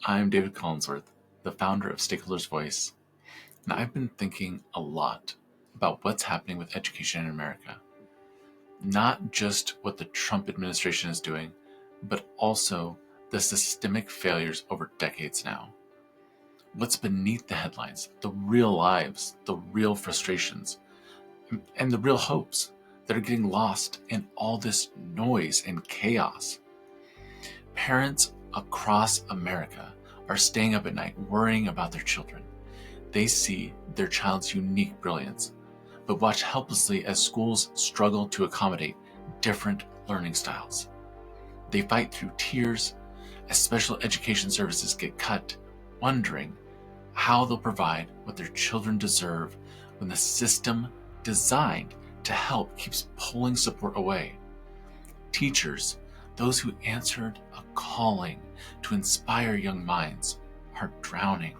I'm David Collinsworth, the founder of Stakeholders Voice, and I've been thinking a lot about what's happening with education in America. Not just what the Trump administration is doing, but also the systemic failures over decades now. What's beneath the headlines, the real lives, the real frustrations, and the real hopes that are getting lost in all this noise and chaos. Parents across America are staying up at night worrying about their children. They see their child's unique brilliance, but watch helplessly as schools struggle to accommodate different learning styles. They fight through tears as special education services get cut, wondering how they'll provide what their children deserve when the system designed to help keeps pulling support away. Teachers, those who answered a calling to inspire young minds, are drowning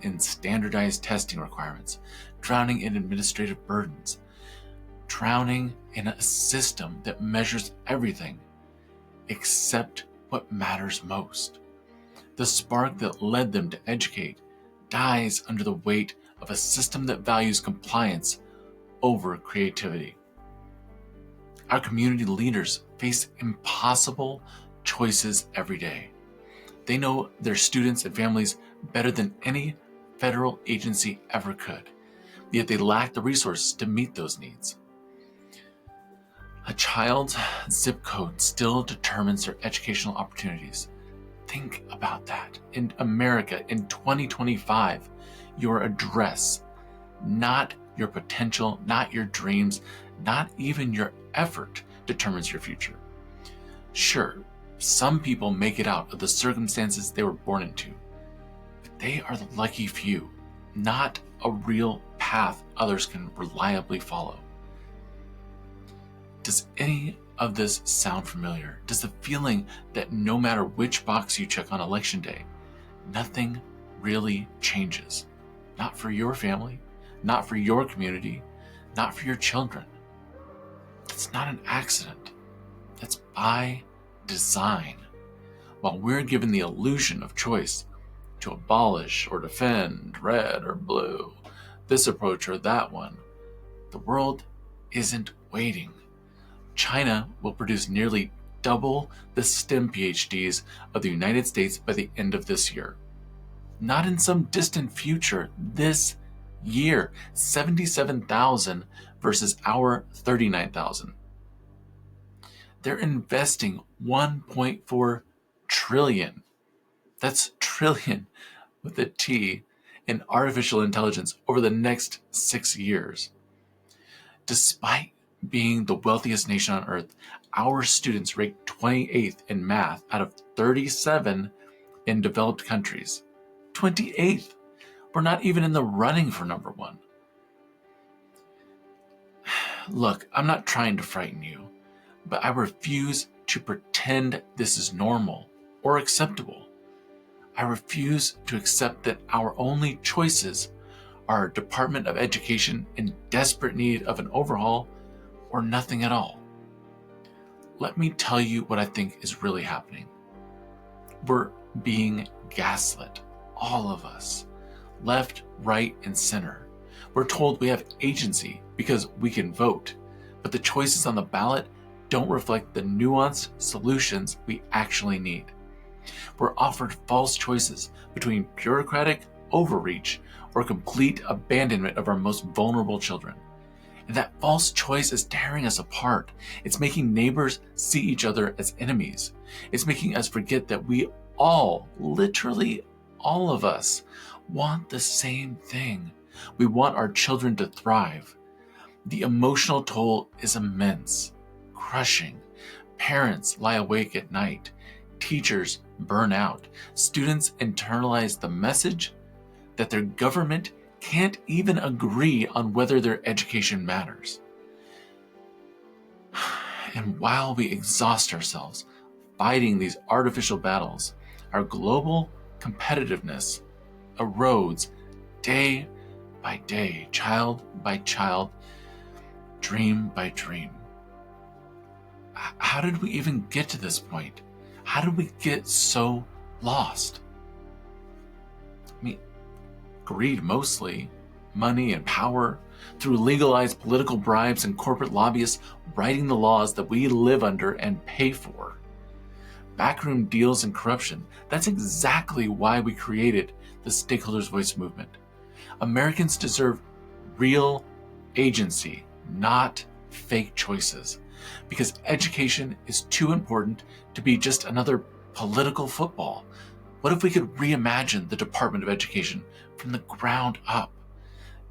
in standardized testing requirements, drowning in administrative burdens, drowning in a system that measures everything except what matters most. The spark that led them to educate dies under the weight of a system that values compliance over creativity. Our community leaders face impossible choices every day. They know their students and families better than any federal agency ever could, yet they lack the resources to meet those needs. A child's zip code still determines their educational opportunities. Think about that. In America, in 2025, your address, not your potential, not your dreams, not even your effort, determines your future. Sure, some people make it out of the circumstances they were born into, but they are the lucky few, not a real path others can reliably follow. Does any of this sound familiar? Does the feeling that no matter which box you check on election day, nothing really changes? Not for your family, not for your community, not for your children. It's not an accident. It's by design. While we're given the illusion of choice to abolish or defend red or blue, this approach or that one, the world isn't waiting. China will produce nearly double the STEM PhDs of the United States by the end of this year. Not in some distant future, this year, 77,000 versus our 39,000. They're investing 1.4 trillion. That's trillion with a T in artificial intelligence over the next 6 years. Despite being the wealthiest nation on earth, our students rank 28th in math out of 37 in developed countries. 28th. We're not even in the running for number one. Look, I'm not trying to frighten you, but I refuse to pretend this is normal or acceptable. I refuse to accept that our only choices are a Department of Education in desperate need of an overhaul or nothing at all. Let me tell you what I think is really happening. We're being gaslit, all of us, left, right, and center. We're told we have agency because we can vote, but the choices on the ballot don't reflect the nuanced solutions we actually need. We're offered false choices between bureaucratic overreach or complete abandonment of our most vulnerable children. And that false choice is tearing us apart. It's making neighbors see each other as enemies. It's making us forget that we all, literally all of us, want the same thing. We want our children to thrive. The emotional toll is immense, crushing. Parents lie awake at night. Teachers burn out. Students internalize the message that their government can't even agree on whether their education matters. And while we exhaust ourselves fighting these artificial battles, our global competitiveness erodes day by day, child by child, dream by dream. How did we even get to this point? How did we get so lost. I mean, greed mostly, money and power, through legalized political bribes and corporate lobbyists writing the laws that we live under and pay for. Backroom deals and corruption, that's exactly why we created the Stakeholders' Voice movement. Americans deserve real agency, not fake choices, because education is too important to be just another political football. What if we could reimagine the Department of Education from the ground up?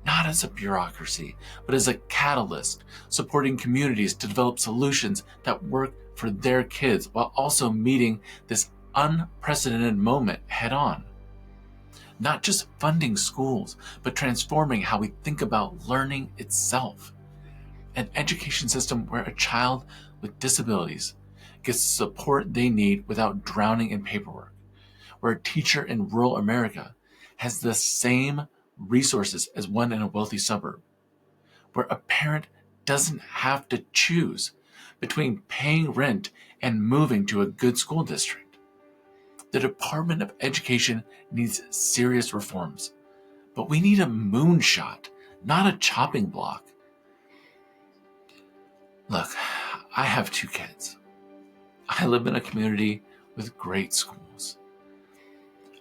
Not as a bureaucracy, but as a catalyst, supporting communities to develop solutions that work for their kids while also meeting this unprecedented moment head on. Not just funding schools, but transforming how we think about learning itself. An education system where a child with disabilities gets the support they need without drowning in paperwork. Where a teacher in rural America has the same resources as one in a wealthy suburb. Where a parent doesn't have to choose between paying rent and moving to a good school district. The Department of Education needs serious reforms, but we need a moonshot, not a chopping block. Look, I have 2 kids. I live in a community with great schools.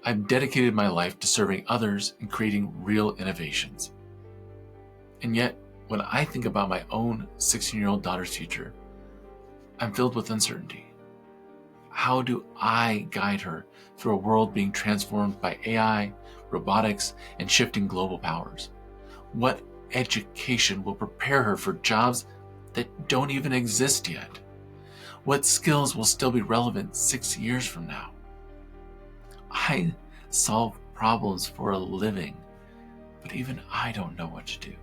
I've dedicated my life to serving others and creating real innovations. And yet, when I think about my own 16-year-old daughter's future, I'm filled with uncertainty. How do I guide her through a world being transformed by AI, robotics, and shifting global powers? What education will prepare her for jobs that don't even exist yet? What skills will still be relevant 6 years from now? I solve problems for a living, but even I don't know what to do.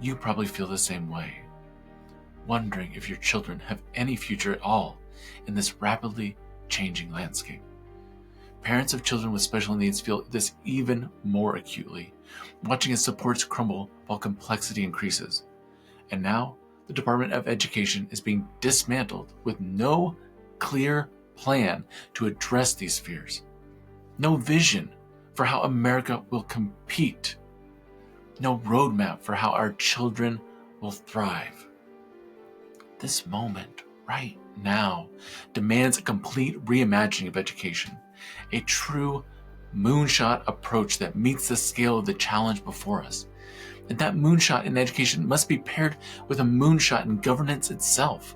You probably feel the same way, wondering if your children have any future at all in this rapidly changing landscape. Parents of children with special needs feel this even more acutely, watching as supports crumble while complexity increases. And now, the Department of Education is being dismantled with no clear plan to address these fears. No vision for how America will compete. No roadmap for how our children will thrive. This moment, right now, demands a complete reimagining of education, a true moonshot approach that meets the scale of the challenge before us. And that moonshot in education must be paired with a moonshot in governance itself.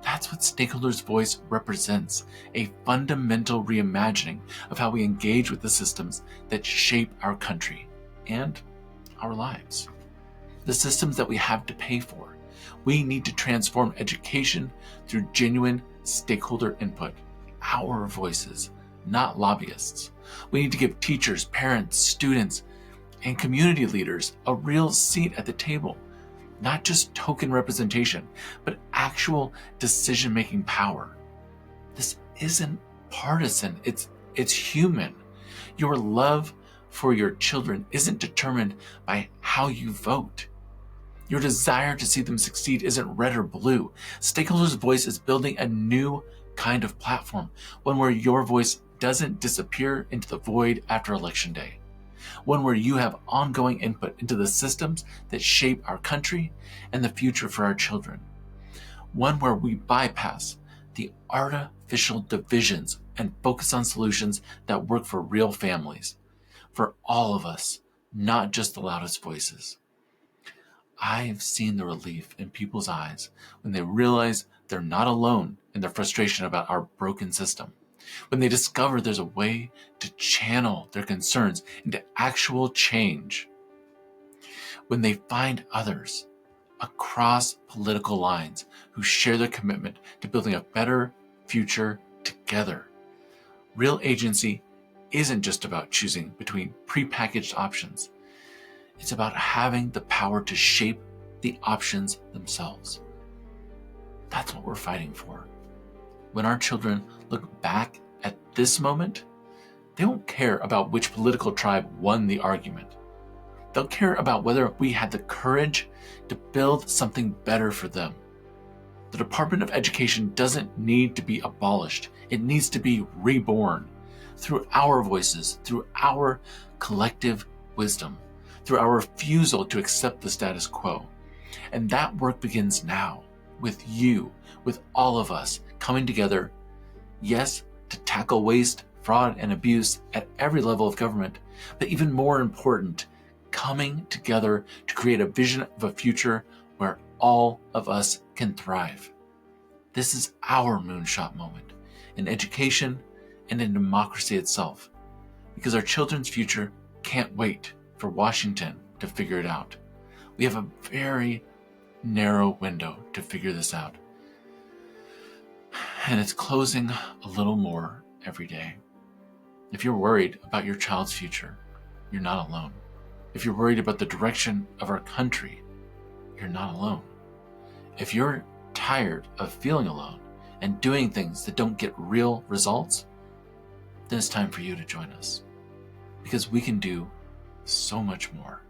That's what Stakeholders' Voice represents, a fundamental reimagining of how we engage with the systems that shape our country and our lives. The systems that we have to pay for. We need to transform education through genuine stakeholder input, our voices, not lobbyists. We need to give teachers, parents, students, and community leaders a real seat at the table. Not just token representation, but actual decision-making power. This isn't partisan, it's human. Your love for your children isn't determined by how you vote. Your desire to see them succeed isn't red or blue. Stakeholders' Voice is building a new kind of platform, one where your voice doesn't disappear into the void after Election Day. One where you have ongoing input into the systems that shape our country and the future for our children. One where we bypass the artificial divisions and focus on solutions that work for real families, for all of us, not just the loudest voices. I've seen the relief in people's eyes when they realize they're not alone in their frustration about our broken system. When they discover there's a way to channel their concerns into actual change. When they find others across political lines who share their commitment to building a better future together. Real agency isn't just about choosing between prepackaged options. It's about having the power to shape the options themselves. That's what we're fighting for. When our children look back at this moment, they won't care about which political tribe won the argument. They'll care about whether we had the courage to build something better for them. The Department of Education doesn't need to be abolished. It needs to be reborn through our voices, through our collective wisdom, through our refusal to accept the status quo. And that work begins now with you, with all of us coming together, yes, to tackle waste, fraud, and abuse at every level of government, but even more important, coming together to create a vision of a future where all of us can thrive. This is our moonshot moment in education and in democracy itself, because our children's future can't wait for Washington to figure it out. We have a very narrow window to figure this out. And it's closing a little more every day. If you're worried about your child's future, you're not alone. If you're worried about the direction of our country, you're not alone. If you're tired of feeling alone and doing things that don't get real results, then it's time for you to join us. Because we can do so much more.